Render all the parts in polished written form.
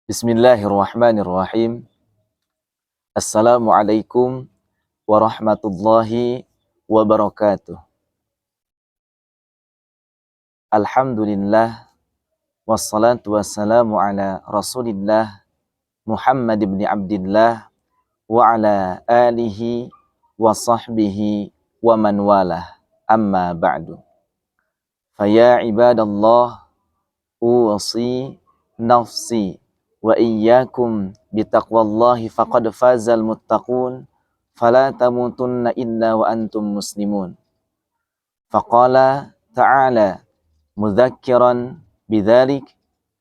Bismillahirrahmanirrahim. Assalamualaikum warahmatullahi wabarakatuh. Alhamdulillah wassalatu wassalamu ala Rasulillah Muhammad ibn Abdillah wa ala alihi wa sahbihi wa man walah. Amma ba'du. Faya ibadallah uwasi nafsi wa iyyakum bitaqwallahi faqad fazal muttaqun fala tamutunna illa wa antum muslimun. Faqala ta'ala mudzakiran bidzalik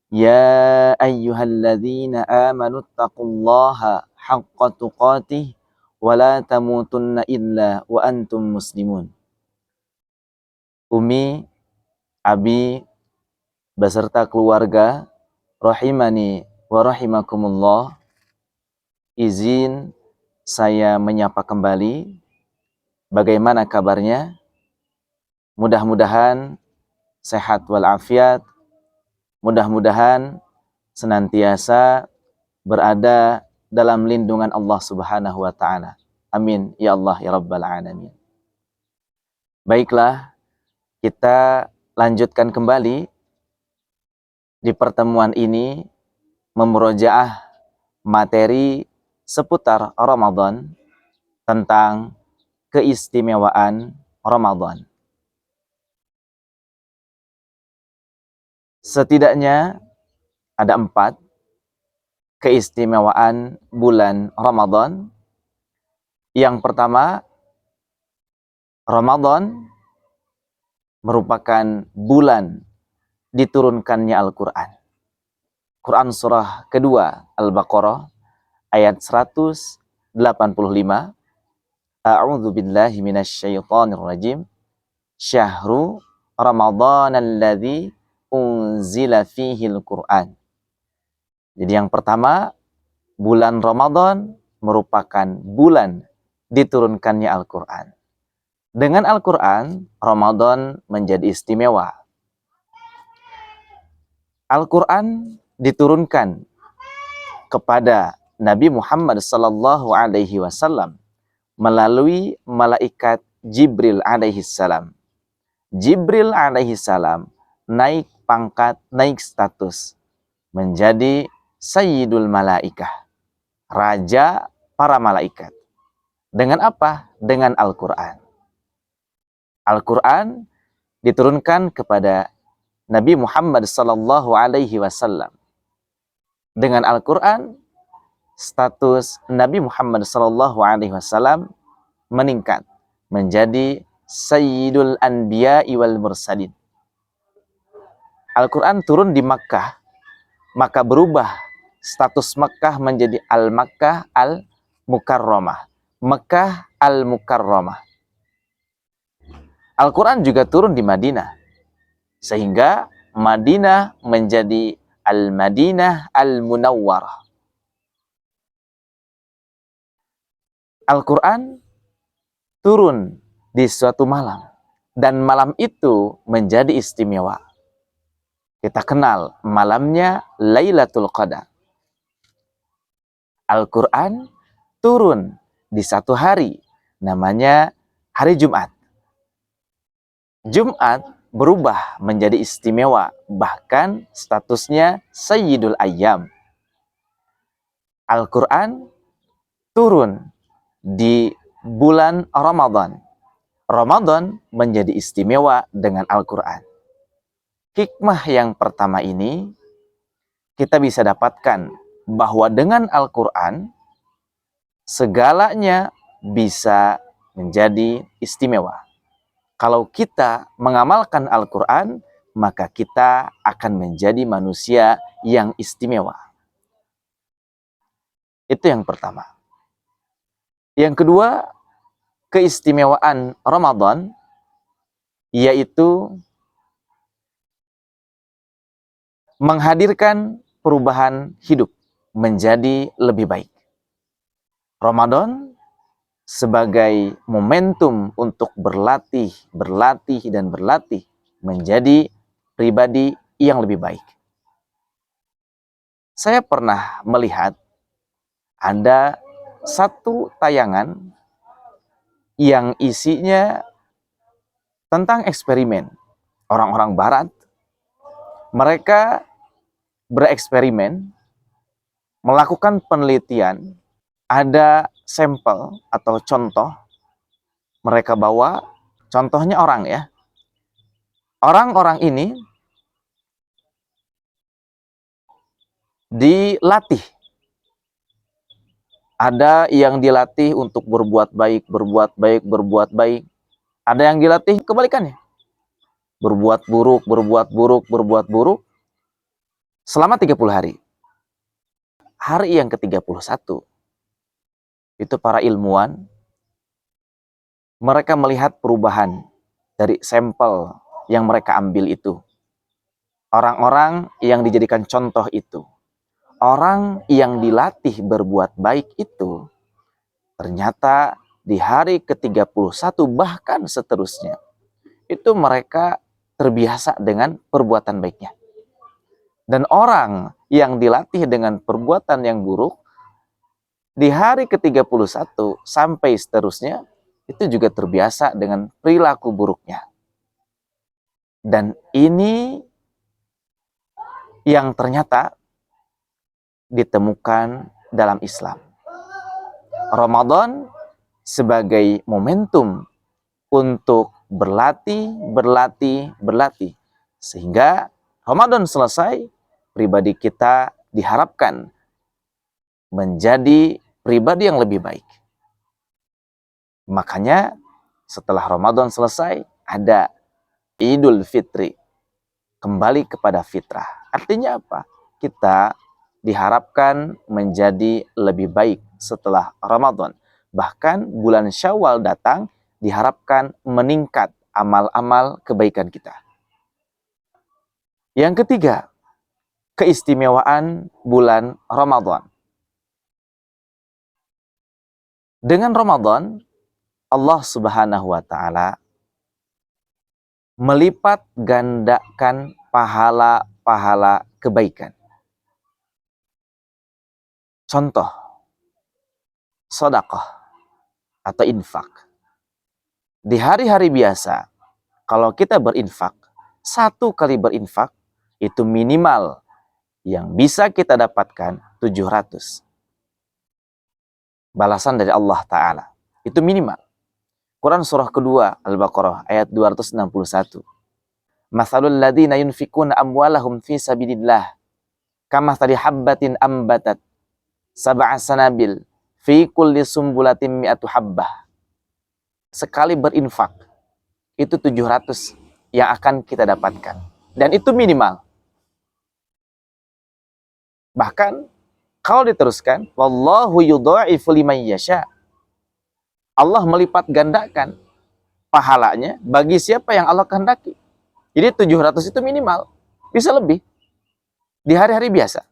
ya ayyuhalladzina amanu taqullaha haqqa tuqatih wa la tamutunna illa wa antum muslimun. Umi, abi beserta keluarga rahimani wa rahimakumullah, izin saya menyapa kembali. Bagaimana kabarnya? Mudah-mudahan sehat walafiat, mudah-mudahan senantiasa berada dalam lindungan Allah Subhanahu wa taala. Amin ya Allah ya rabbal alamin. Baiklah, kita lanjutkan kembali di pertemuan ini memurojaah materi seputar Ramadan, tentang keistimewaan Ramadan. Setidaknya ada 4 keistimewaan bulan Ramadan. Yang pertama, Ramadan merupakan bulan diturunkannya Al-Quran. Quran surah kedua Al-Baqarah ayat 185. A'udzu billahi minasyaitonir rajim. Syahru Ramadhanal ladzi unzila fihil Qur'an. Jadi yang pertama, bulan Ramadan merupakan bulan diturunkannya Al-Quran. Dengan Al-Quran, Ramadan menjadi istimewa. Al-Quran diturunkan kepada Nabi Muhammad sallallahu alaihi wasallam melalui malaikat Jibril alaihi salam. Jibril alaihi salam naik pangkat, naik status menjadi Sayyidul Malaikah, raja para malaikat. Dengan apa? Dengan Al-Quran. Al-Quran diturunkan kepada Nabi Muhammad sallallahu alaihi wasallam. Dengan Al-Quran, status Nabi Muhammad sallallahu alaihi wasallam meningkat menjadi Sayyidul Anbiya'i wal Mursalin. Al-Quran turun di Makkah, maka berubah status Makkah menjadi Al-Makkah Al-Mukarramah. Makkah Al-Mukarramah. Al-Quran juga turun di Madinah, sehingga Madinah menjadi Al-Madinah Al-Munawwarah. Al-Quran turun di suatu malam, dan malam itu menjadi istimewa. Kita kenal malamnya Lailatul Qadar. Al-Quran turun di satu hari, namanya hari Jumat. Jumat berubah menjadi istimewa, bahkan statusnya Sayyidul Ayyam. Al-Quran turun di bulan Ramadan. Ramadan menjadi istimewa dengan Al-Quran. Hikmah yang pertama ini kita bisa dapatkan bahwa dengan Al-Quran segalanya bisa menjadi istimewa. Kalau kita mengamalkan Al-Quran, maka kita akan menjadi manusia yang istimewa. Itu yang pertama. Yang kedua, keistimewaan Ramadan, yaitu menghadirkan perubahan hidup menjadi lebih baik. Ramadan sebagai momentum untuk berlatih menjadi pribadi yang lebih baik. Saya pernah melihat ada satu tayangan yang isinya tentang eksperimen. Orang-orang barat, mereka bereksperimen, melakukan penelitian, ada sampel atau contoh, mereka bawa, contohnya orang ya. Orang-orang ini dilatih. Ada yang dilatih untuk berbuat baik, berbuat baik, berbuat baik. Ada yang dilatih kebalikannya. Berbuat buruk, berbuat buruk, berbuat buruk selama 30 hari. Hari yang ke-31, itu para ilmuwan, mereka melihat perubahan dari sampel yang mereka ambil itu. Orang-orang yang dijadikan contoh itu, orang yang dilatih berbuat baik itu, ternyata di hari ke-31 bahkan seterusnya, itu mereka terbiasa dengan perbuatan baiknya. Dan orang yang dilatih dengan perbuatan yang buruk, di hari ke-31 sampai seterusnya, itu juga terbiasa dengan perilaku buruknya. Dan ini yang ternyata ditemukan dalam Islam. Ramadan sebagai momentum untuk berlatih, berlatih, berlatih. Sehingga Ramadan selesai, pribadi kita diharapkan menjadi pribadi yang lebih baik. Makanya setelah Ramadan selesai, ada Idul Fitri. Kembali kepada fitrah. Artinya apa? Kita diharapkan menjadi lebih baik setelah Ramadan. Bahkan bulan Syawal datang, diharapkan meningkat amal-amal kebaikan kita. Yang ketiga, keistimewaan bulan Ramadan. Dengan Ramadan, Allah Subhanahu wa Ta'ala melipat gandakan pahala-pahala kebaikan. Contoh, sedekah atau infak. Di hari-hari biasa, kalau kita berinfak, satu kali berinfak, itu minimal yang bisa kita dapatkan 700. Balasan dari Allah Ta'ala. Itu minimal. Quran surah kedua, Al-Baqarah, ayat 261. Mathalul ladhina yunfikuna amwalahum fi sabilillah. Kamathali habbatin ambatat sab'a sanabil fi kulli sumbulatin mi'atu habbah. Sekali berinfak, itu 700 yang akan kita dapatkan. Dan itu minimal. Bahkan, kalau diteruskan, wallahu yudha'ifu liman yasha. Allah melipat gandakan pahalanya bagi siapa yang Allah kehendaki. Jadi 700 itu minimal. Bisa lebih. Di hari-hari biasa.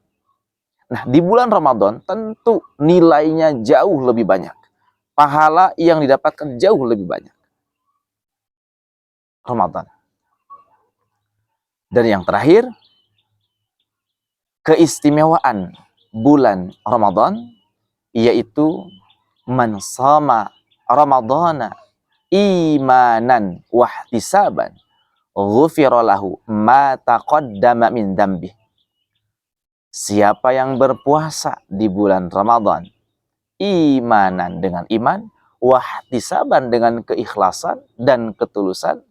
Nah, di bulan Ramadan tentu nilainya jauh lebih banyak. Pahala yang didapatkan jauh lebih banyak. Ramadan. Dan yang terakhir, keistimewaan bulan Ramadan, yaitu man shama Ramadana imanan wahtisaban ghufira lahu ma taqaddama min dzambi. Siapa yang berpuasa di bulan Ramadan imanan dengan iman, wahtisaban dengan keikhlasan dan ketulusan,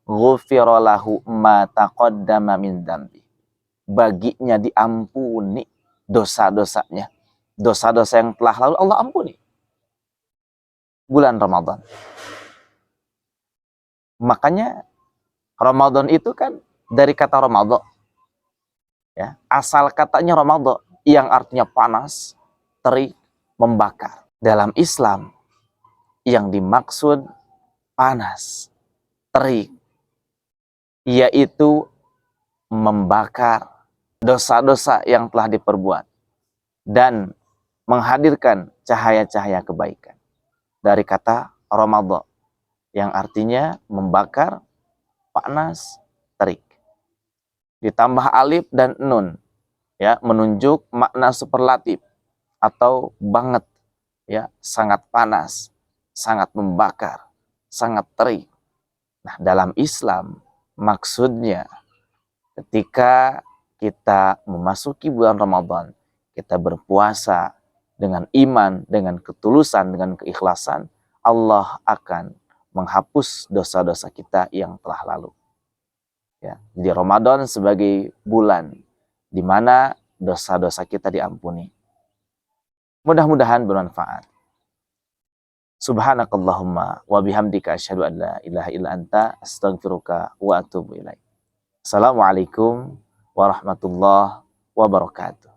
ghufira lahu ma taqaddama min dzambi. Baginya diampuni dosa-dosanya. Dosa-dosa yang telah lalu Allah ampuni. Bulan Ramadan. Makanya Ramadan itu kan dari kata Ramadan. Ya, asal katanya Ramadan yang artinya panas, terik, membakar. Dalam Islam yang dimaksud panas, terik, yaitu membakar dosa-dosa yang telah diperbuat dan menghadirkan cahaya-cahaya kebaikan. Dari kata Ramadan yang artinya membakar, panas, terik. Ditambah alif dan nun, ya, menunjuk makna superlatif atau banget, ya, sangat panas, sangat membakar, sangat terik. Nah, dalam Islam maksudnya ketika kita memasuki bulan Ramadan, kita berpuasa dengan iman, dengan ketulusan, dengan keikhlasan, Allah akan menghapus dosa-dosa kita yang telah lalu. Ya, jadi Ramadan sebagai bulan di mana dosa-dosa kita diampuni. Mudah-mudahan bermanfaat. Subhanakallahumma wa bihamdika asyhadu an la ilaha illa anta astaghfiruka wa atubu ilaik. Assalamualaikum warahmatullahi wabarakatuh.